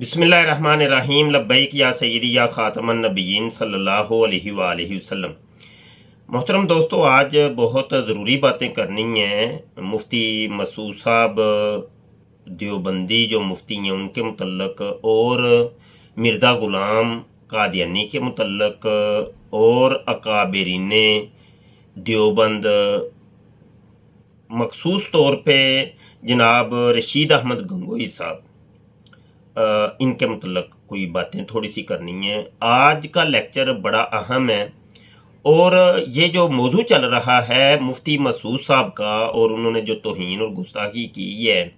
बिस्मिल्लाहिर्रहमानिर्रहीम लब्बैक या सय्यदी या खातमन नबिय्यीन सल्लल्लाहु अलैहि वसल्लम। मोहतरम दोस्तों, आज बहुत ज़रूरी बातें करनी हैं। मुफ्ती मसूद साहब देवबंदी जो मुफ्ती हैं उनके मुतल्लक, और मिर्ज़ा ग़ुलाम कादियानी के मुतल्लक, और अकाबिरीन देवबंद मखसूस तौर पे जनाब रशीद अहमद गंगोही साहब, इनके मुतल्लक कोई बातें थोड़ी सी करनी है। आज का लेक्चर बड़ा अहम है और ये जो मौजू चल रहा है मुफ्ती मसूद साहब का, और उन्होंने जो तौहीन और गुस्ताखी की है,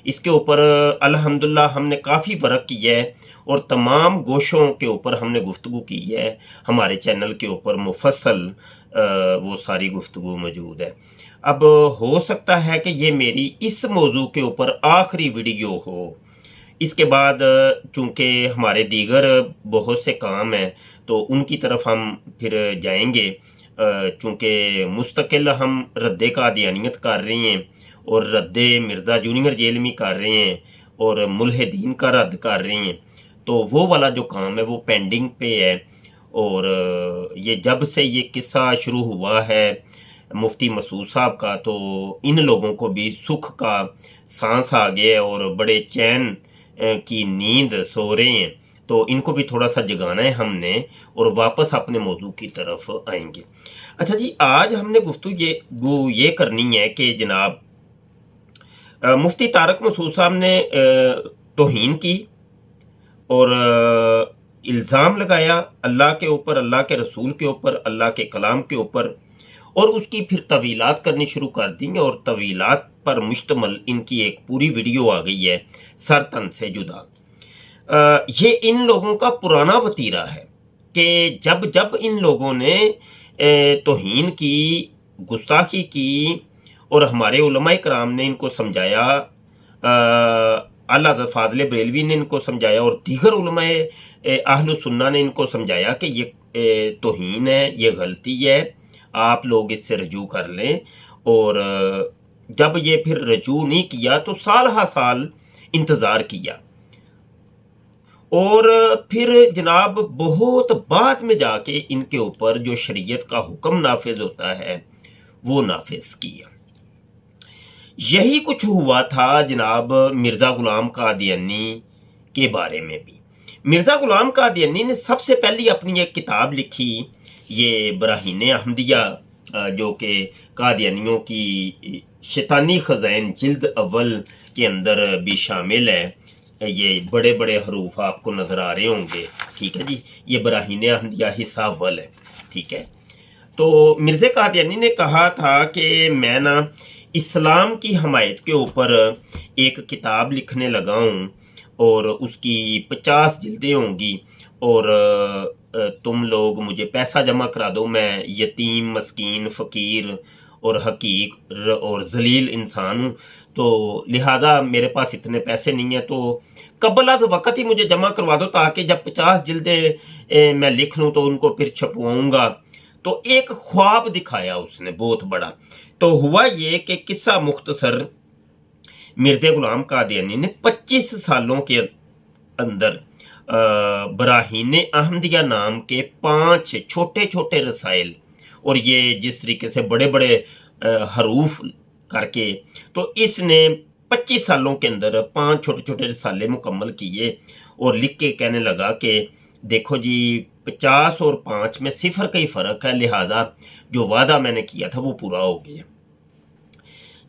इसके ऊपर अल्हम्दुलिल्लाह हमने काफ़ी वर्क किया है और तमाम गोशों के ऊपर हमने गुफ्तगू की है। हमारे चैनल के ऊपर मुफस्सल वो सारी गुफ्तगू मौजूद है। अब हो सकता है कि ये मेरी इस मौजू के ऊपर आखिरी वीडियो हो। इसके बाद चूँकि हमारे दीगर बहुत से काम हैं तो उनकी तरफ हम फिर जाएंगे। चूँकि मुस्तकिल हम रद्द कादियानियत कर रहे हैं और रद्द मिर्ज़ा जूनियर जेलमी कर रहे हैं और मुल्हिदीन का रद्द कर रहे हैं, तो वो वाला जो काम है वो पेंडिंग पे है। और ये जब से ये किस्सा शुरू हुआ है मुफ्ती मसूद साहब का, तो इन लोगों को भी सुख का सांस आ गया है और बड़े चैन की नींद सो रहे हैं। तो इनको भी थोड़ा सा जगाना है हमने और वापस अपने मौजू की तरफ आएंगे। अच्छा जी, आज हमने गुफ्तगू ये करनी है कि जनाब मुफ्ती तारक मसूद साहब ने तौहीन की और इल्ज़ाम लगाया अल्लाह के ऊपर, अल्लाह के रसूल के ऊपर, अल्लाह के कलाम के ऊपर, और उसकी फिर तवीलात करनी शुरू कर दी। और तवीलात पर मुश्तमल इनकी एक पूरी वीडियो आ गई है, सर तन से जुदा। ये इन लोगों का पुराना वतीरा है कि जब जब इन लोगों ने तौहीन की, गुस्ताखी की, और हमारे उलमाए कराम ने इनको समझाया, आला फाज़िल बरेलवी ने इनको समझाया और दीगर उलमाए अहलुस सुन्ना ने इनको समझाया कि ये तौहीन है, ये गलती है, आप लोग इससे रजू कर लें। और जब ये फिर रजू नहीं किया तो साल हा साल इंतज़ार किया, और फिर जनाब बहुत बाद में जाके इनके ऊपर जो शरीयत का हुक्म नाफिज होता है वो नाफिज किया। यही कुछ हुआ था जनाब मिर्ज़ा ग़ुलाम कादियानी के बारे में भी। मिर्ज़ा ग़ुलाम कादियानी ने सबसे पहले अपनी एक किताब लिखी, ये बराहीन अहमदिया, जो कि कादियानियों की शैतानी ख़ज़ाइन जिल्द अव्वल के अंदर भी शामिल है। ये बड़े बड़े हरूफ आपको नज़र आ रहे होंगे, ठीक है जी। ये बराहीन अहमदिया हिस्सा अव्वल है, ठीक है। तो मिर्ज़ा कादियानी ने कहा था कि मैं ना इस्लाम की हमायत के ऊपर एक किताब लिखने लगा हूँ और उसकी 50 जिल्दें होंगी, और तुम लोग मुझे पैसा जमा करा दो। मैं यतीम, मस्कीन, फ़कीर और हकीक और जलील इंसान हूँ, तो लिहाजा मेरे पास इतने पैसे नहीं हैं, तो कबल अज़ वक़्त ही मुझे जमा करवा दो ताकि जब 50 जिल्दें मैं लिख लूँ तो उनको फिर छपवाऊँगा। तो एक ख्वाब दिखाया उसने बहुत बड़ा। तो हुआ ये कि किस्सा मुख्तसर, मिर्ज़ा ग़ुलाम कादियानी ने 25 सालों के अंदर बराहीन अहमदिया नाम के 5 छोटे छोटे रसाइल, और ये जिस तरीके से बड़े बड़े हरूफ करके, तो इसने 25 सालों के अंदर 5 छोटे छोटे रसाले मुकम्मल किए और लिख के कहने लगा कि देखो जी 50 और 5 में सिफर का ही फ़र्क है, लिहाजा जो वादा मैंने किया था वो पूरा हो गया।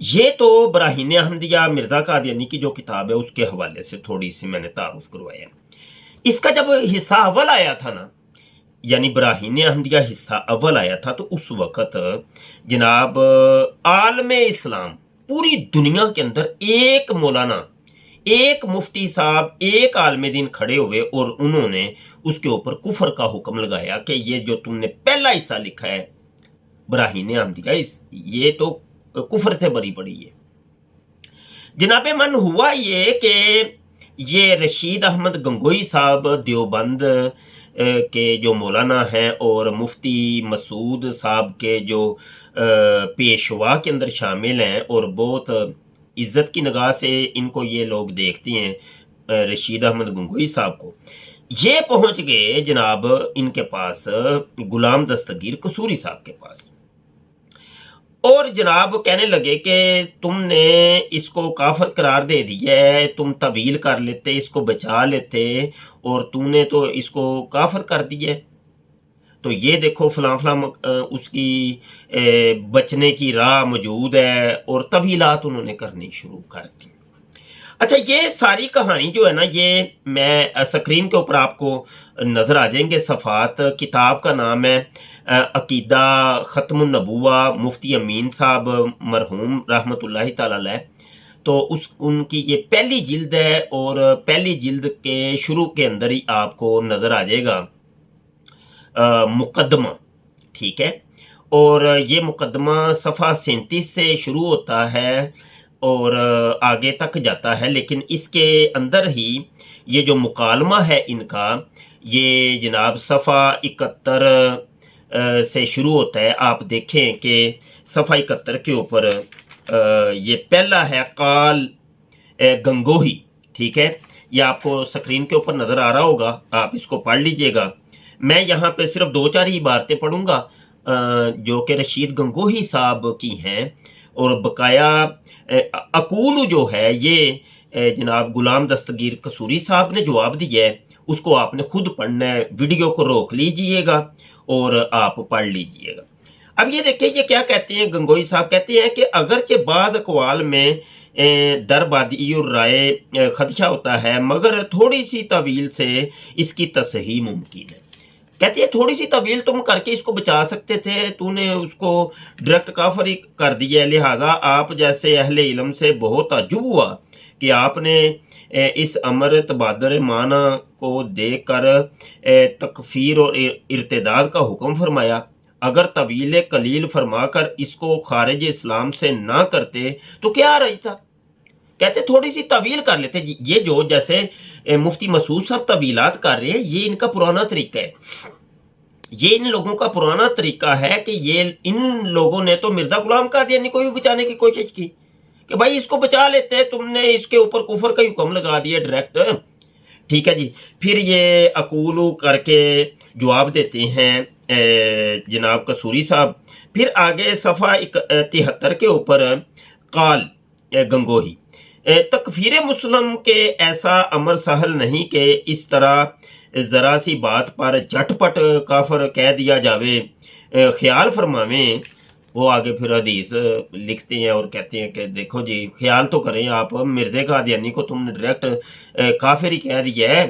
ये तो बराहीन अहमदिया मिर्ज़ा कादियानी की जो किताब है उसके हवाले से थोड़ी सी मैंने तारुफ करवाया। इसका जब हिस्सा अव्वल आया था ना, यानी बराहीन अहमदिया हिस्सा अव्वल आया था, तो उस वक़्त जनाब आलम इस्लाम पूरी दुनिया के अंदर एक मौलाना, एक मुफ्ती साहब, एक आलम दीन खड़े हुए और उन्होंने उसके ऊपर कुफर का हुक्म लगाया कि ये जो तुमने पहला हिस्सा लिखा है बराहीन अहमदिया, ये तो कुफर से बरी पड़ी है। जनाबे मन हुआ ये कि ये रशीद अहमद गंगोही साहब देवबंद के जो मौलाना हैं और मुफ्ती मसूद साहब के जो पेशवा के अंदर शामिल हैं और बहुत इज़्ज़त की निगाह से इनको ये लोग देखते हैं, रशीद अहमद गंगोही साहब को, ये पहुंच गए जनाब इनके पास, गुलाम दस्तगीर कसूरी साहब के पास, और जनाब कहने लगे कि तुमने इसको काफिर करार दे दिया है, तुम तवील कर लेते, इसको बचा लेते, और तूने तो इसको काफिर कर दिया है। तो ये देखो फलां फलां उसकी बचने की राह मौजूद है, और तवीलात उन्होंने करनी शुरू कर दी। अच्छा, ये सारी कहानी जो है ना, ये मैं स्क्रीन के ऊपर आपको नज़र आ जाएंगे सफ़ात। किताब का नाम है अकीदा ख़त्मुन नबुवा, मुफ्ती अमीन साहब मरहूम रहमतुल्लाहि तआला अलैह। तो उनकी ये पहली जिल्द है, और पहली जिल्द के शुरू के अंदर ही आपको नज़र आ जाएगा मुकदमा, ठीक है। और ये मुकदमा सफ़ा 37 से शुरू होता है और आगे तक जाता है, लेकिन इसके अंदर ही ये जो मुकालमा है इनका, ये जनाब सफ़ा 71 से शुरू होता है। आप देखें कि सफ़ा 71 के ऊपर ये पहला है काल गंगोही, ठीक है। ये आपको स्क्रीन के ऊपर नज़र आ रहा होगा, आप इसको पढ़ लीजिएगा। मैं यहाँ पे सिर्फ 2-4 ही इबारतें पढ़ूँगा जो कि रशीद गंगोही साहब की हैं, और बकाया अकूल जो है ये जनाब गुलाम दस्तगीर कसूरी साहब ने जवाब दिया है, उसको आपने खुद पढ़ना है। वीडियो को रोक लीजिएगा और आप पढ़ लीजिएगा। अब ये देखिए ये क्या कहते हैं, गंगोही साहब कहते हैं कि अगरचे बाद अकवाल में दरबादी और राय खदशा होता है, मगर थोड़ी सी तवील से इसकी तसहीह मुमकिन है। कहती है थोड़ी सी तवील तुम करके इसको बचा सकते थे, तूने उसको डायरेक्ट काफर ही कर दिया। लिहाजा आप जैसे अहले इल्म से बहुत ताज्जुब हुआ कि आपने इस अमर तबादर माना को देख कर तकफीर और इर्तिदाद का हुक्म फरमाया। अगर तवील कलील फरमा कर इसको खारिज इस्लाम से ना करते तो क्या आ रही था। कहते थोड़ी सी तवील कर लेते। ये जो जैसे मुफ्ती मसूद साहब तवीलात कर रहे हैं, ये इनका पुराना तरीका है। ये इन लोगों का पुराना तरीका है कि ये इन लोगों ने तो मिर्जा गुलाम कादियानी को भी बचाने की कोशिश की कि भाई इसको बचा लेते हैं, तुमने इसके ऊपर कुफर का हुक्म लगा दिया डायरेक्ट, ठीक है जी। फिर ये अकूलू करके जवाब देते हैं जनाब कसूरी साहब। फिर आगे सफ़ा 73 के ऊपर काल गंगोही, तकफीर मुस्लिम के ऐसा अमर सहल नहीं कि इस तरह ज़रा सी बात पर झटपट काफर कह दिया जावे, ख्याल फरमावें। वो आगे फिर हदीस लिखते हैं और कहते हैं कि देखो जी ख्याल तो करें आप, मिर्ज़े कादियानी को तुमने डायरेक्ट काफिर ही कह दिया है।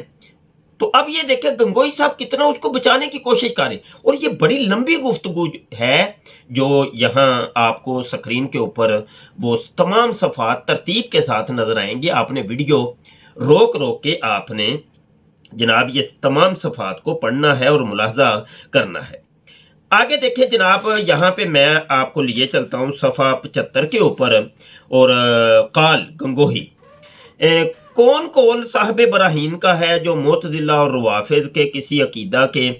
तो अब ये देखें गंगोही साहब कितना उसको बचाने की कोशिश करें, और ये बड़ी लंबी गुफ्तगू है जो यहाँ आपको स्क्रीन के ऊपर वो तमाम सफ़ात तरतीब के साथ नज़र आएंगे। आपने वीडियो रोक रोक के आपने जनाब ये तमाम सफ़ात को पढ़ना है और मुलाहजा करना है। आगे देखें जनाब, यहाँ पे मैं आपको लिए चलता हूँ सफ़ा 75 के ऊपर, और काल गंगोही कौन कौल साहब बराहीन का है जो मोतजिला और रवाफिज के किसी अकीदा के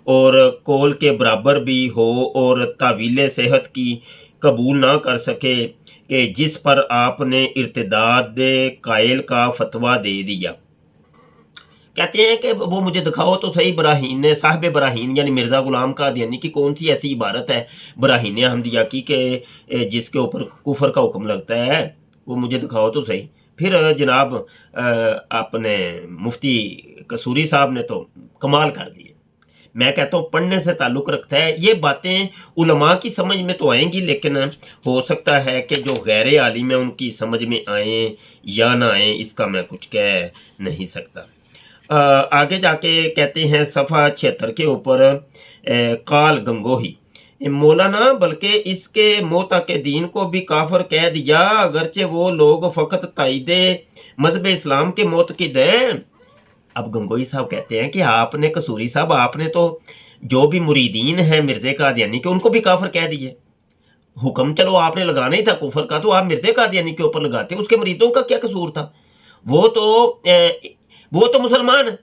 और कौल के बराबर भी हो और तावील सेहत की कबूल ना कर सके, कि जिस पर आपने इर्तिदाद कायल का फतवा दे दिया। कहते हैं कि वो मुझे दिखाओ तो सही बराहीन ने, साहिब बराहीन यानी मिर्ज़ा गुलाम कादियानी की कौन सी ऐसी इबारत है बराहीन अहमदिया की कि जिसके ऊपर कुफर का हुक्म लगता है, वो मुझे दिखाओ तो सही। फिर जनाब अपने मुफ्ती कसूरी साहब ने तो कमाल कर दिए। मैं कहता हूँ पढ़ने से ताल्लुक़ रखता है। ये बातें उलमा की समझ में तो आएंगी, लेकिन हो सकता है कि जो गैर आलिम है उनकी समझ में आए या ना आए, इसका मैं कुछ कह नहीं सकता। आगे जाके कहते हैं सफ़ा 76 के ऊपर काल गंगोही, मौलाना बल्कि इसके मोता के दीन को भी काफर कह दिया, अगरचे वो लोग फ़कत ताइदे मजहब इस्लाम के मोतकिद हैं। अब गंगोही साहब कहते हैं कि आपने कसूरी साहब आपने तो जो भी मुरीदीन हैं मिर्ज़े कादियानी के उनको भी काफर कह दिए। हुक्म चलो आपने लगाना ही था कुफर का, तो आप मिर्ज़े कादियानी के ऊपर लगाते, उसके मुरीदों का क्या कसूर था। वो तो मुसलमान है,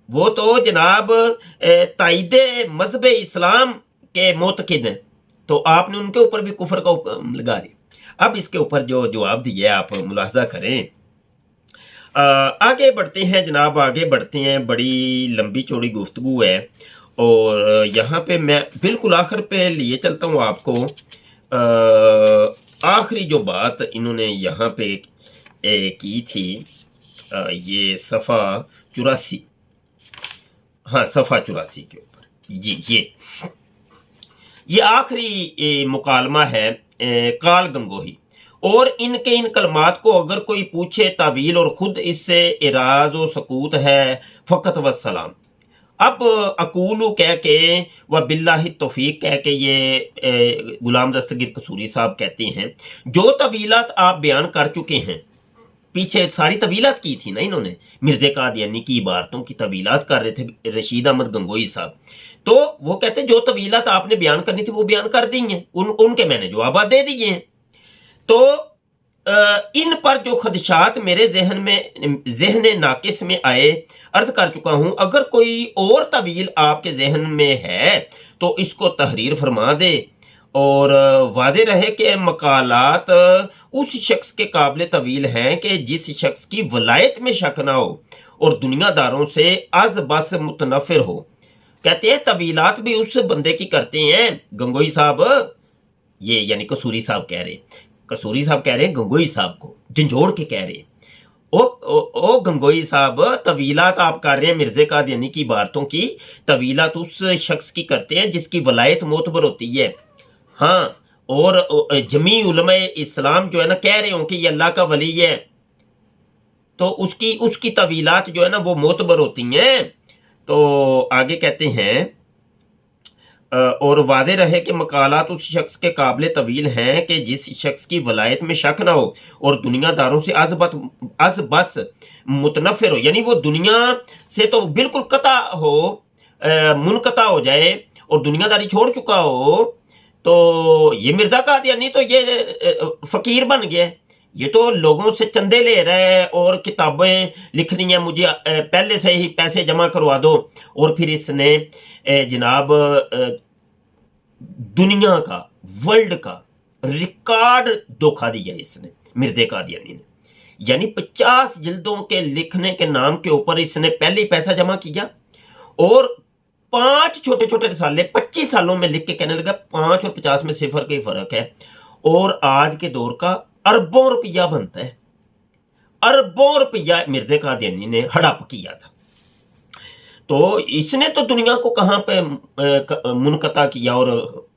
वो तो जनाब ताइदे मजहब इस्लाम के मोतकिद हैं, तो आपने उनके ऊपर भी कुफर का लगा दिया। अब इसके ऊपर जो जवाब दिया आप मुलाहजा करें। आगे बढ़ते हैं जनाब, आगे बढ़ते हैं। बड़ी लंबी चौड़ी गुफ्तगू है और यहाँ पे मैं बिल्कुल आखिर पे लिए चलता हूँ आपको। आखिरी जो बात इन्होंने यहाँ पे की थी, ये सफ़ा 84, हाँ सफ़ा 84 के ऊपर जी, ये आखिरी मुकालमा है काल गंगोही। और इनके इन कलमात को अगर कोई पूछे तावील और ख़ुद इससे इराज व सकूत है फ़कत वस्सलाम। अब अकूलू कह के व बिल्लाहि तौफीक कह के ये गुलाम दस्तगीर कसूरी साहब कहते हैं, जो तवीलात आप बयान कर चुके हैं, पीछे सारी तवीलात की थी ना इन्होंने, मिर्ज़े कादियानी की इबारतों की तवीलात कर रहे थे रशीद अहमद गंगोही साहब। तो वो कहते जो तवीलात आपने बयान करनी थी वो बयान कर दी हैं, उनके मैंने जवाब दे दिए हैं। तो इन पर जो खदशात मेरे जहन नाकिस में आए अर्ज कर चुका हूं। अगर कोई और तवील आपके जहन में है तो इसको तहरीर फरमा दे और वाज़े रहे कि मकालात उस शख्स के काबिल तवील हैं कि जिस शख्स की वलायत में शक ना हो और दुनियादारों से अज बस मुतनफिर हो। कहते हैं तवीलात भी उस बंदे की करते हैं गंगोही साहब, ये यानी कसूरी साहब कह रहे हैं, कसूरी साहब कह रहे हैं गंगोही साहब को झंझोड़ के कह रहे हैं, ओ गंगोही साहब तवीलात आप कर रहे हैं मिर्ज़े कादियानी की इबारतों की, तवीलात उस शख्स की करते हैं जिसकी वलायत मोतबर होती है। हाँ, और जमी उलमा इस्लाम जो है ना कह रहे हो कि ये अल्लाह का वली है, तो उसकी तवीलात जो है ना वो मोतबर होती हैं। तो आगे कहते हैं और वाज़े रहे कि मकालात उस शख्स के काबिल तवील हैं कि जिस शख्स की वलायत में शक ना हो और दुनियादारों से अज बस मुतनफिर हो, यानी वो दुनिया से तो बिल्कुल कता हो, मुनकता हो जाए और दुनियादारी छोड़ चुका हो। तो ये मिर्ज़ा कादियानी तो ये फ़कीर बन गया, ये तो लोगों से चंदे ले रहा है और किताबें लिखनी है, मुझे पहले से ही पैसे जमा करवा दो। और फिर इसने जनाब दुनिया का, वर्ल्ड का रिकॉर्ड धोखा दिया इसने, मिर्ज़े कादियानी ने। यानी 50 जिल्दों के लिखने के नाम के ऊपर इसने पहले ही पैसा जमा किया और 5 छोटे छोटे रिसाले 25 सालों में लिख के कहने लगा 5 और 50 में सिफर का ही फर्क है। और आज के दौर का अरबों रुपया बनता है, अरबों रुपया मिर्ज़े कादियानी ने हड़प किया था। तो इसने तो दुनिया को कहाँ पे मुनकता किया और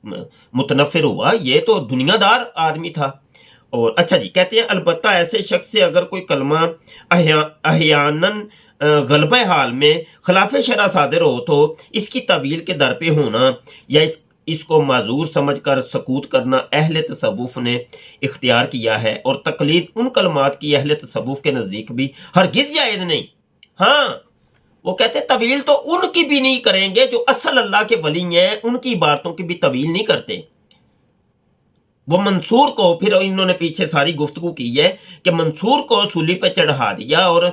मुतनफिर हुआ, ये तो दुनियादार आदमी था। और अच्छा जी, कहते हैं अलबत्ता ऐसे शख्स से अगर कोई कलमा अहयानन गलबे हाल में खिलाफ शरा सादिर हो तो इसकी तवील के दर पे होना या इसको माजूर समझकर सकूत करना अहले तसव्वुफ ने इख्तियार किया है, और तकलीद उन कलमात की अहले तसव्वुफ के नज़दीक भी हरगिज़ जायज़ नहीं। हाँ, वो कहते तवील तो उनकी भी नहीं करेंगे जो असल अल्लाह के वली हैं, उनकी बातों की भी तवील नहीं करते। वो मंसूर को, फिर इन्होंने पीछे सारी गुफ्तगू की है कि मंसूर को सूली पे चढ़ा दिया और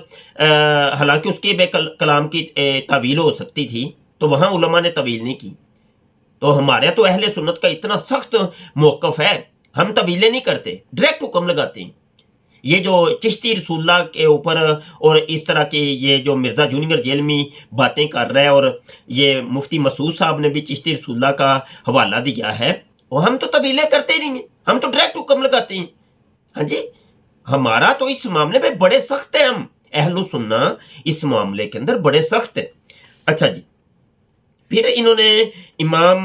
हालांकि उसके बे कलाम की तवील हो सकती थी, तो वहाँ उलमा ने तवील नहीं की। तो हमारे तो अहले सुन्नत का इतना सख्त मौक़िफ़ है, हम तवीलें नहीं करते, डायरेक्ट हुक्म लगाते हैं। ये जो चिश्ती रसूलुल्लाह के ऊपर और इस तरह के ये जो मिर्ज़ा जूनियर जेल में बातें कर रहा है, और ये मुफ्ती मसूद साहब ने भी चिश्ती रसूलुल्लाह का हवाला दिया है, और हम तो तवीलें करते नहीं हैं, हम तो डायरेक्ट हुक्म लगाते हैं। हाँ जी, हमारा तो इस मामले में बड़े सख्त है, हम अहलुस सुन्ना इस मामले के अंदर बड़े सख्त है। अच्छा जी, फिर इन्होंने इमाम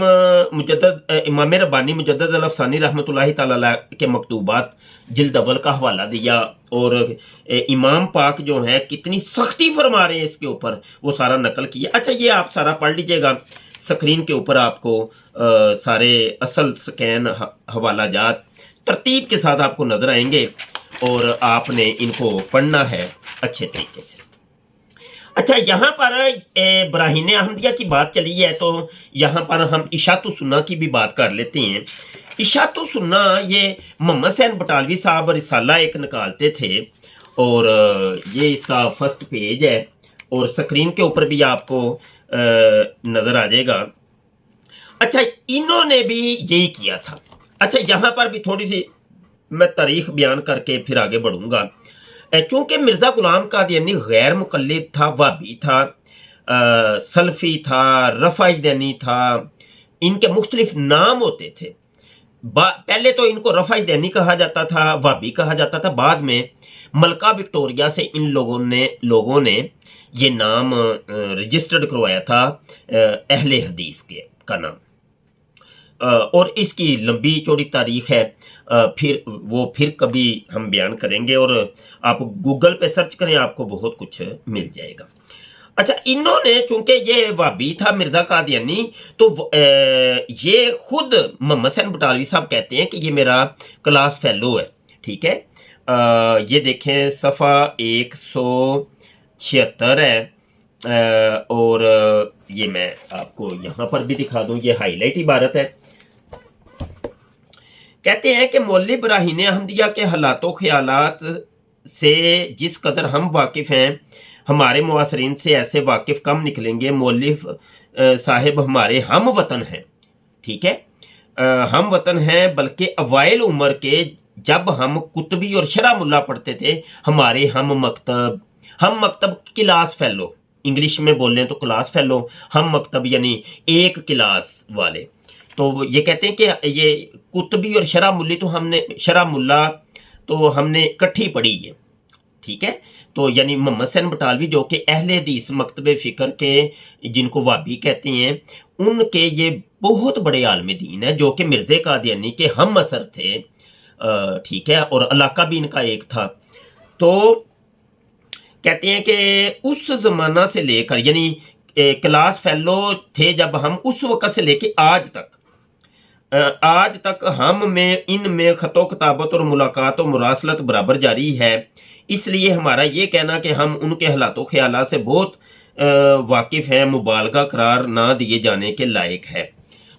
रब्बानी मुजद्दद अल अफ़सानी रहमतुल्लाहि तआला के मकतूबात जिल्द अव्वल का हवाला दिया, और इमाम पाक जो है कितनी सख्ती फरमा रहे हैं इसके ऊपर, वो सारा नकल किया। अच्छा, ये आप सारा पढ़ लीजिएगा, स्क्रीन के ऊपर आपको सारे असल स्कैन हवाला जात तरतीब के साथ आपको नज़र आएंगे और आपने इनको पढ़ना है अच्छे तरीके से। अच्छा, यहाँ पर ब्राहीन अहमदिया की बात चली है, तो यहाँ पर हम इशातु सुन्ना की भी बात कर लेते हैं। इशातु सुन्ना ये मोहम्मद हुसैन बटालवी साहब रिसाला एक निकालते थे, और ये इसका फर्स्ट पेज है और स्क्रीन के ऊपर भी आपको नज़र आ जाएगा। अच्छा, इन्होंने भी यही किया था। अच्छा, यहाँ पर भी थोड़ी सी मैं तारीख बयान करके फिर आगे बढ़ूँगा। چونکہ مرزا غلام قادیانی غیر مقلد تھا، وہابی تھا، سلفی تھا، رفاعی دینی تھا، ان کے مختلف نام ہوتے تھے. پہلے تو ان کو رفاعی دینی کہا جاتا تھا، وہابی کہا جاتا تھا، بعد میں ملکہ وکٹوریہ سے ان لوگوں نے یہ نام رجسٹرڈ کروایا تھا اہل حدیث کا نام. اور اس کی لمبی چوڑی تاریخ ہے، پھر کبھی ہم بیان کریں گے، اور آپ گوگل پہ سرچ کریں، آپ کو بہت کچھ مل جائے گا. اچھا، انہوں نے چونکہ یہ وہابی تھا مرزا قادیانی، تو یہ خود محمد حسین بٹالوی صاحب کہتے ہیں کہ یہ میرا کلاس فیلو ہے. ٹھیک ہے، یہ دیکھیں صفحہ 176 ہے، اور یہ میں آپ کو یہاں پر بھی دکھا دوں، یہ ہائی لائٹ عبارت ہے. کہتے ہیں کہ مولوی براہین احمدیہ کے حالات و خیالات سے جس قدر ہم واقف ہیں، ہمارے معاصرین سے ایسے واقف کم نکلیں گے. مولوی صاحب ہمارے ہم وطن ہیں. ٹھیک ہے، ہم وطن ہیں، بلکہ اوائل عمر کے جب ہم کتبی اور شرح ملا پڑھتے تھے، ہمارے ہم مکتب کلاس فیلو، انگلش میں بول لیں تو کلاس فیلو، ہم مکتب یعنی ایک کلاس والے. تو یہ کہتے ہیں کہ یہ کتبی اور شرح ملا تو ہم نے کٹھی پڑھی ہے. ٹھیک ہے، تو یعنی محمد حسین بٹالوی جو کہ اہل حدیث مکتب فکر کے، جن کو وہابی کہتے ہیں، ان کے یہ بہت بڑے عالم دین ہیں جو کہ مرزا قادیانی کے ہم اثر تھے. ٹھیک ہے، اور علاقہ بھی ان کا ایک تھا. تو کہتے ہیں کہ اس زمانہ سے لے کر، یعنی کلاس فیلو تھے جب ہم، اس وقت سے لے کے آج تک ہم میں ان میں خط و کتابت اور ملاقات و مراسلت برابر جاری ہے. اس لیے ہمارا یہ کہنا کہ ہم ان کے حالات و خیالات سے بہت واقف ہیں مبالغہ قرار نہ دیے جانے کے لائق ہے.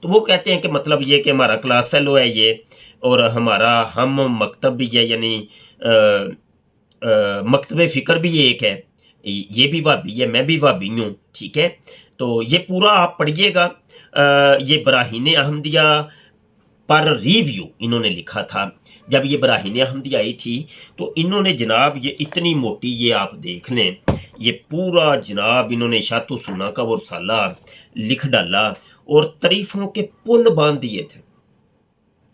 تو وہ کہتے ہیں کہ مطلب یہ کہ ہمارا کلاس فیلو ہے یہ، اور ہمارا ہم مکتب بھی ہے، یعنی مکتب فکر بھی ایک ہے، یہ بھی وہابی ہے، میں بھی وہابی ہوں. ٹھیک ہے، تو یہ پورا آپ پڑھیے گا. یہ براہین احمدیہ پر ریویو انہوں نے لکھا تھا. جب یہ براہین احمدیہ آئی تھی تو انہوں نے جناب یہ اتنی موٹی، یہ آپ دیکھ لیں، یہ پورا جناب انہوں نے اشاعت و سنہ کا وہ رسالہ لکھ ڈالا، اور تعریفوں کے پل باندھ دیے تھے.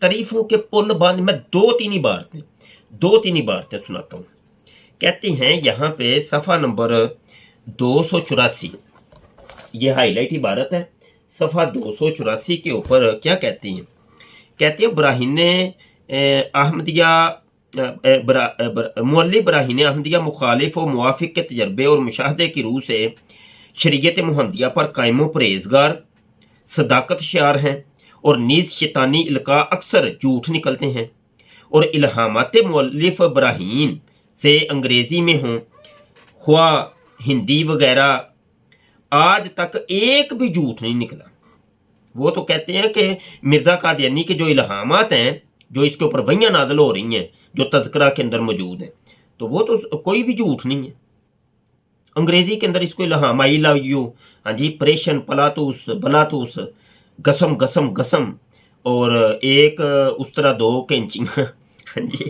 تعریفوں کے پل باندھ، میں دو تین عبارتیں سناتا ہوں. کہتے ہیں یہاں پہ صفحہ نمبر 284، یہ ہائی لائٹ عبارت ہے، صفحہ 284 کے اوپر کیا کہتے ہیں؟ کہتے ہیں براہین احمدیہ، مولوی براہین احمدیہ مخالف و موافق کے تجربے اور مشاہدے کی روح سے شریعت محمدیہ پر قائم و پرہیزگار، صداقت شعار ہیں، اور نیز شیطانی القاء اکثر جھوٹ نکلتے ہیں، اور الہامات مؤلف براہین سے انگریزی میں ہوں خواہ ہندی وغیرہ، آج تک ایک بھی جھوٹ نہیں نکلا. وہ تو کہتے ہیں کہ مرزا قادیانی کے جو الہامات ہیں، جو اس کے اوپر وحیاں نازل ہو رہی ہیں، جو تذکرہ کے اندر موجود ہیں، تو وہ تو کوئی بھی جھوٹ نہیں ہے. انگریزی کے اندر اس کو الہام، آئی لو یو، ہاں جی، پریشن پلاتوس بلاتوس، گسم گسم گسم، اور ایک اس طرح دو کینچی، ہاں جی.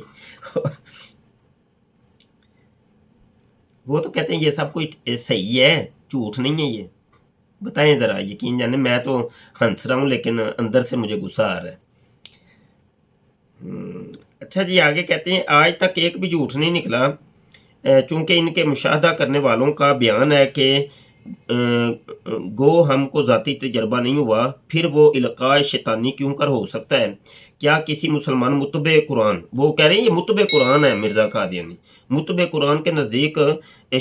وہ تو کہتے ہیں یہ سب کچھ صحیح ہے، جھوٹ نہیں ہے. یہ بتائیں ذرا، یقین جانے میں تو ہنس رہا ہوں لیکن اندر سے مجھے غصہ آ رہا ہے. اچھا جی، آگے کہتے ہیں آج تک ایک بھی جھوٹ نہیں نکلا، چونکہ ان کے مشاہدہ کرنے والوں کا بیان ہے کہ گو ہم کو ذاتی تجربہ نہیں ہوا، پھر وہ القاء شیطانی کیوں کر ہو سکتا ہے؟ کیا کسی مسلمان متبع قرآن، وہ کہہ رہے ہیں یہ متبع قرآن ہے مرزا قادیانی، متبع قرآن کے نزدیک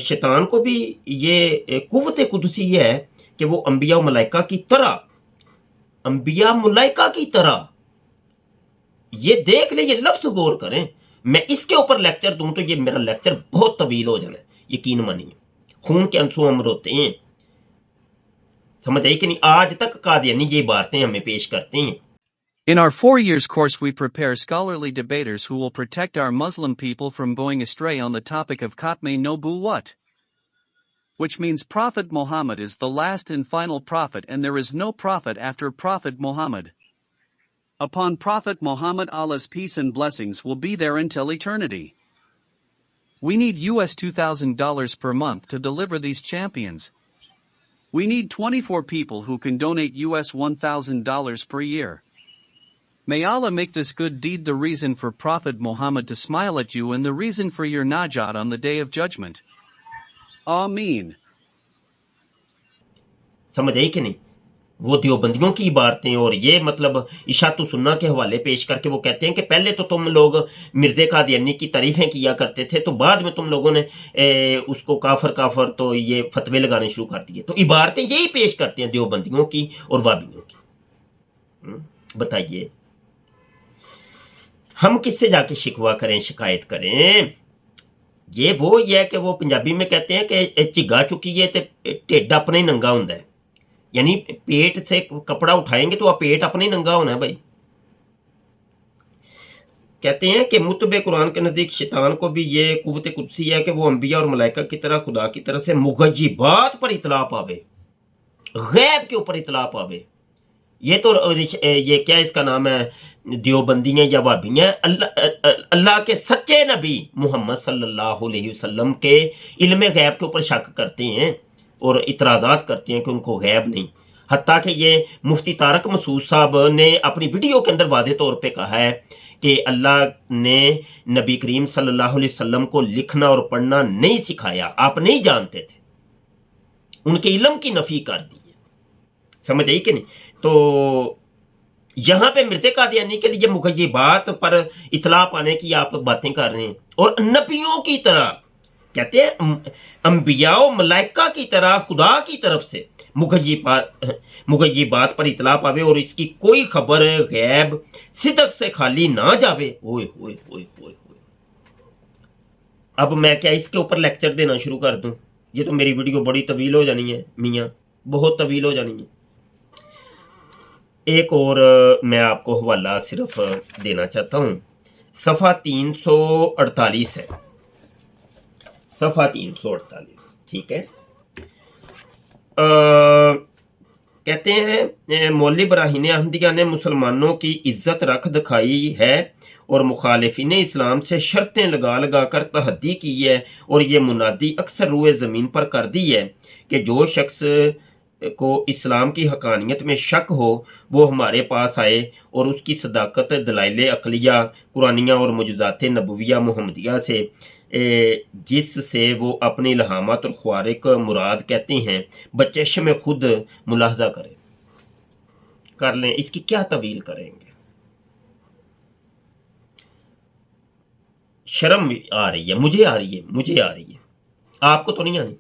شیطان کو بھی یہ قوت قدسی ہے کہ وہ انبیاء و ملائکہ کی طرح، یہ دیکھ لیں، یہ لفظ غور کریں. میں اس کے اوپر لیکچر دوں تو یہ میرا لیکچر بہت طویل ہو جانا ہے، یقین مانیے. خون کے انسو ہم روتے ہیں، سمجھ آئی کہ نہیں؟ آج تک قادیانی یہ باتیں ہمیں پیش کرتے ہیں. In our 4 years course we prepare scholarly debaters who will protect our Muslim people from going astray on the topic of Khatme Nubuwwat, which means Prophet Muhammad is the last and final prophet and there is no prophet after Prophet Muhammad. Upon Prophet Muhammad Allah's peace and blessings will be there until eternity. We need US $2,000 per month to deliver these champions. We need 24 people who can donate US $1,000 per year. May Allah make this good deed the reason for Prophet Muhammad to smile at you and the reason for your najat on the day of judgment. Ameen. समझ आई कि नहीं? वो देवबंदियों की इबारतें, और ये मतलब इशात सुन्ना के हवाले पेश करके वो कहते हैं कि पहले तो तुम लोग मिर्ज़े कादियानी की तारीफ़ें किया करते थे, तो बाद में तुम लोगों ने उसको काफर तो ये फतवे लगाने शुरू कर दिए। तो इबारतें यही पेश करते हैं देवबंदियों की और वाबियों की। बताइए हम किससे जाके शिकवा करें, शिकायत करें? ये है कि वो पंजाबी में कहते हैं कि झिग्गा चुकी है तो ढिड अपना ही नंगा होंदा है, यानी पेट से कपड़ा उठाएंगे तो पेट अपना ही नंगा होना है भाई। कहते हैं कि मुतबे कुरान के नज़दीक शैतान को भी ये कुव्वत कुदसी है कि वो अंबिया और मलाइका की तरह खुदा की तरफ से मुग़य्यबात पर इतला पावे, गैब के ऊपर इतला पावे। ये तो ये क्या इसका नाम है, देवबंदी हैं या वाबी हैं, अल्लाह के सच्चे नबी मोहम्मद सल्लल्लाहु अलैहि वसल्लम के इल्म गैब के ऊपर शक करते हैं और इतराज़ात करते हैं कि उनको गैब नहीं। हत्ता कि ये मुफ्ती तारक मसूद साहब ने अपनी वीडियो के अंदर वादे तौर पे कहा है कि अल्लाह ने नबी करीम सल्लल्लाहु अलैहि वसल्लम को लिखना और पढ़ना नहीं सिखाया, आप नहीं जानते थे, उनके इल्म की नफ़ी कर दी है। समझ आई कि नहीं? तो यहाँ पे मिर्ज़े कादियानी के लिए मुग़य्यबात पर इतला पाने की आप बातें कर रहे हैं, और नबियों की तरह कहते हैं अंबिया और मलाइका की तरह खुदा की तरफ से मुग़य्यबात पर इतला पावे और इसकी कोई खबर गैब सिदक से खाली ना जावे। ओए ओए ओए ओए। अब मैं क्या इसके ऊपर लेक्चर देना शुरू कर दूं? ये तो मेरी वीडियो बड़ी तवील हो जानी है मियाँ, बहुत तवील हो जानी है। एक और मैं आपको हवाला सिर्फ देना चाहता हूँ, सफ़ा 348 है, सफ़ा 348, ठीक है। कहते हैं मौलवी इब्राहीम अहमदिया ने मुसलमानों की इज्जत रख दिखाई है और मुखालिफिन इस्लाम से शर्तें लगा कर तहद्दी की है, और ये मुनादी अक्सर रूए ज़मीन पर कर दी है कि जो शख्स को इस्लाम की हकानियत में शक हो वो हमारे पास आए और उसकी सदाकत दलाइल अक़लिया कुरानिया और मुजज़ात नबविया मुहम्मदिया से जिससे वो अपनी इल्हामात और ख्वारिक मुराद कहते हैं बचश में खुद मुलाहजा करें कर लें। इसकी क्या तवील करेंगे? शर्म आ रही है, मुझे आ रही है, आपको तो नहीं आनी,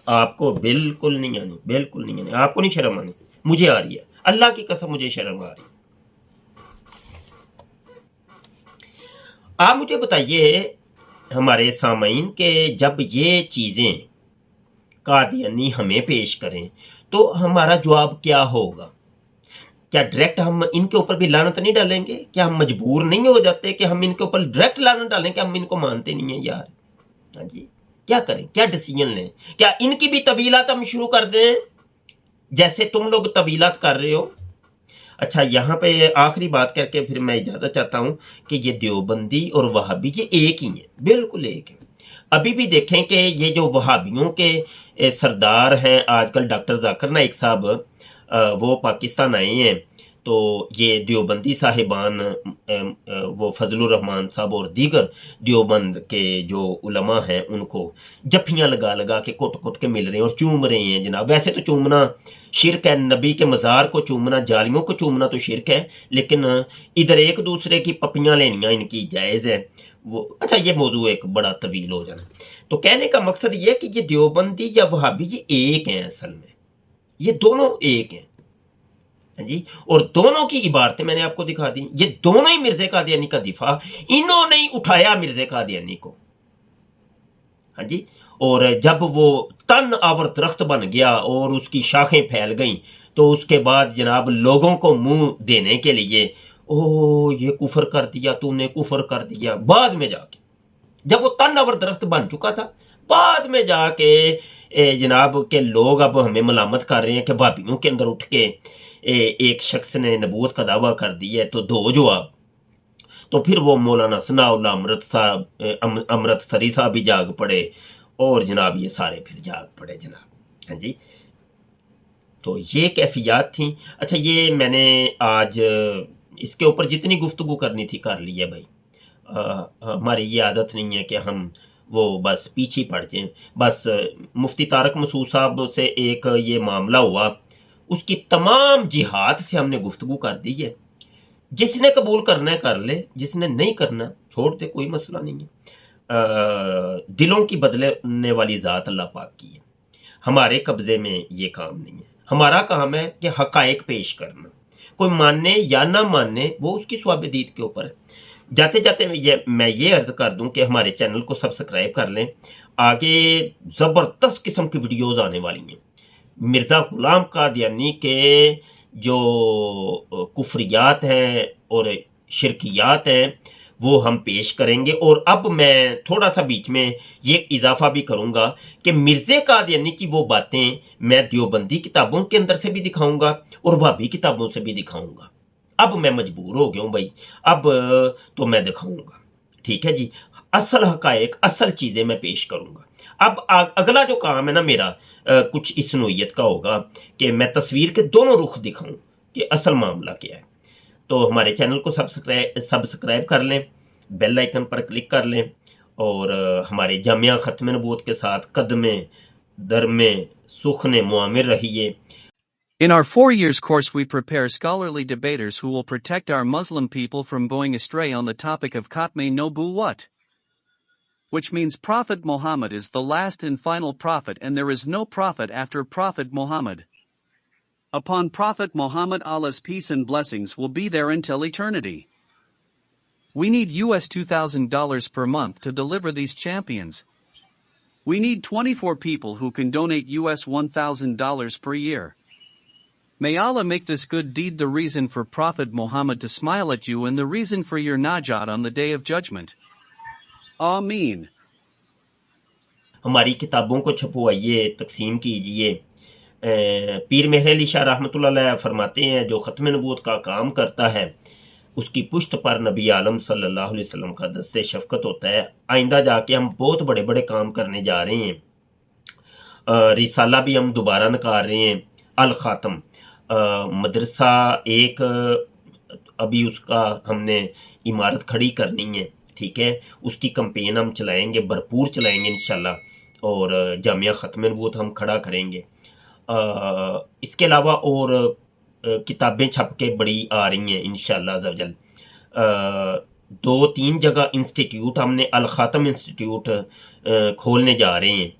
आपको बिल्कुल नहीं आनी, बिल्कुल नहीं आनी, आपको नहीं शर्म आनी, मुझे आ रही है, अल्लाह की कसम मुझे शर्म आ रही है। आप मुझे बताइए हमारे सामईन के जब ये चीज़ें कादियानी हमें पेश करें तो हमारा जवाब क्या होगा? क्या डायरेक्ट हम इनके ऊपर भी लानत नहीं डालेंगे? क्या हम मजबूर नहीं हो जाते कि हम इनके ऊपर डायरेक्ट लानत डालें कि हम इनको मानते नहीं हैं यार? हाँ जी, क्या करें, क्या डिसीजन लें? क्या इनकी भी तवीलात हम शुरू कर दें जैसे तुम लोग तवीलात कर रहे हो? अच्छा, यहाँ पे आखिरी बात करके फिर मैं इजाज़त चाहता हूँ कि ये देवबंदी और वहाबी ये एक ही हैं, बिल्कुल एक है। अभी भी देखें कि ये जो वहाबियों के सरदार हैं आजकल डॉक्टर जाकिर नाइक साहब, वो पाकिस्तान आए हैं, तो ये देवबंदी साहिबान वो फजलुर रहमान साहब और दीगर देवबंद के जो उलमा हैं उनको जफ्फियाँ लगा के कुट के मिल रहे हैं और चूम रहे हैं जनाब। वैसे तो चूमना शिरक है, नबी के मज़ार को चूमना, जालियों को चूमना तो शिरक है, लेकिन इधर एक दूसरे की पपियाँ लेनियाँ इनकी जायज़ है वो। अच्छा, ये मौजू एक बड़ा तवील हो जाना। तो कहने का मकसद ये है कि ये देवबंदी या वहाबी ये एक हैं, असल में ये दोनों एक हैं। हाँ जी, और दोनों की इबारतें मैंने आपको दिखा दी, ये दोनों ही मिर्ज़े कादियानी का दिफा, इन्होंने ही उठाया मिर्ज़े कादियानी को। हाँ जी, और जब वो तन आवर दरख्त बन गया और उसकी शाखें फैल गईं तो उसके बाद जनाब लोगों को मुंह देने के लिए ओ ये कुफर कर दिया, तूने कुफर कर दिया, बाद में जाके जब वो तन आवर दरख्त बन चुका था, बाद में जाके जनाब के लोग अब हमें मलामत कर रहे हैं कि वाबियों के अंदर उठ के एक शख्स ने नबूवत का दावा कर दिया है। तो दो जवाब, तो फिर वो मौलाना सनाउल्लाह अमृतसरी साहब भी जाग पड़े और जनाब ये सारे फिर जाग पड़े जनाब। हाँ जी, तो ये कैफियत थी। अच्छा, ये मैंने आज इसके ऊपर जितनी गुफ्तगू करनी थी कर ली है भाई। हमारी ये आदत नहीं है कि हम वो बस पीछे पड़ जाएं। बस मुफ्ती तारक मसूद साहब से एक ये मामला हुआ, उसकी तमाम जिहाद से हमने गुफ्तगू कर दी है। जिसने कबूल करना है कर ले, जिसने नहीं करना छोड़ दे, कोई मसला नहीं है। दिलों की बदलने वाली ज़ात अल्लाह पाक की है, हमारे कब्ज़े में ये काम नहीं है। हमारा काम है कि हक़ाइक़ पेश करना, कोई माने या ना माने वो उसकी स्वाबदीद के ऊपर है। जाते जाते मैं ये अर्ज़ कर दूं कि हमारे चैनल को सब्सक्राइब कर लें, आगे ज़बरदस्त किस्म की वीडियोज़ आने वाली हैं। मिर्ज़ा ग़ुलाम क़ादियानी के जो कुफ्रियात हैं और शिरकियात हैं वो हम पेश करेंगे। और अब मैं थोड़ा सा बीच में ये इजाफा भी करूँगा कि मिर्ज़ा क़ादियानी की वो बातें मैं देवबंदी किताबों के अंदर से भी दिखाऊँगा और वहाबी किताबों से भी दिखाऊँगा। अब मैं मजबूर हो गया हूँ भाई, अब तो मैं दिखाऊँगा, ठीक है जी। असल हक़ाइक़, असल चीज़ें मैं पेश करूँगा। अब अगला जो काम है ना मेरा, कुछ इस नोयत का होगा कि मैं तस्वीर के दोनों रुख दिखाऊँ कि असल मामला क्या है। तो हमारे चैनल को सब्सक्राइब कर लें, बेल आइकन पर क्लिक कर लें और हमारे जामिया ख़त्म नबूवत के साथ कदमे दरमे सुखने मुआमिर रहिए। In our 4 years course we prepare scholarly debaters who will protect our Muslim people from going astray on the topic of Khatme Nubuwwat, which means Prophet Muhammad is the last and final prophet and there is no prophet after Prophet Muhammad. Upon Prophet Muhammad, Allah's peace and blessings will be there until eternity. We need US $2,000 per month to deliver these champions. We need 24 people who can donate US $1,000 per year. May Allah make this good deed the reason for Prophet Muhammad to smile at you and the reason for your najat on the day of judgment. Ameen. हमारी किताबों को छपवाइए, तकसीम कीजिए। पीर मेहर अली शाह रहमतुल्लाह अलैह फरमाते हैं, जो ख़त्म नबूवत का काम करता है उसकी पुश्त पर नबी आलम सल्लल्लाहु अलैहि वसल्लम का दस्ते शफ़क़त होता है। आइंदा जाके हम बहुत बड़े बड़े काम करने जा रहे हैं। रिसाला भी हम दोबारा निकाल रहे हैं, अल ख़ातम मदरसा एक, अभी उसका हमने इमारत खड़ी करनी है, ठीक है। उसकी कंपेन हम चलाएंगे, भरपूर चलाएंगे इंशाल्लाह, और जामिया ख़त्म नबूवत हम खड़ा करेंगे। इसके अलावा और किताबें छप के बड़ी आ रही हैं इंशाल्लाह अज़्ज़वजल। 2-3 जगह इंस्टीट्यूट हमने अल ख़ातम इंस्टीट्यूट खोलने जा रहे हैं,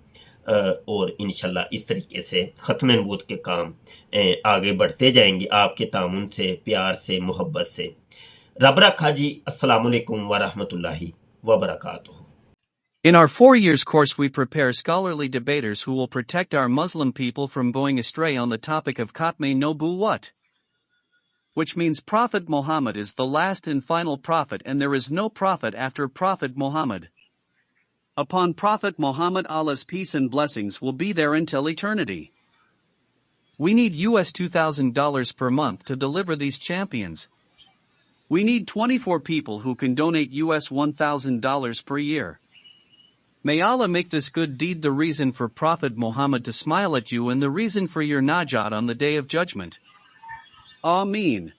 और इंशाल्लाह इस तरीके से ख़त्म नबूवत के काम आगे बढ़ते जाएंगे आपके तामुन से, प्यार से, मोहब्बत से। रब रखा जी। अस्सलामु अलैकुम व रहमतुल्लाहि व बरकातुहू। In our 4 years course we prepare scholarly debaters who will protect our Muslim people from going astray on the topic of Khatme Nubuwwat, which means Prophet Muhammad is the last and final prophet and there is no prophet after Prophet Muhammad. Upon Prophet Muhammad, Allah's peace and blessings will be there until eternity. We need US $2,000 per month to deliver these champions. We need 24 people who can donate US $1,000 per year. May Allah make this good deed the reason for Prophet Muhammad to smile at you and the reason for your najat on the day of judgment. Ameen.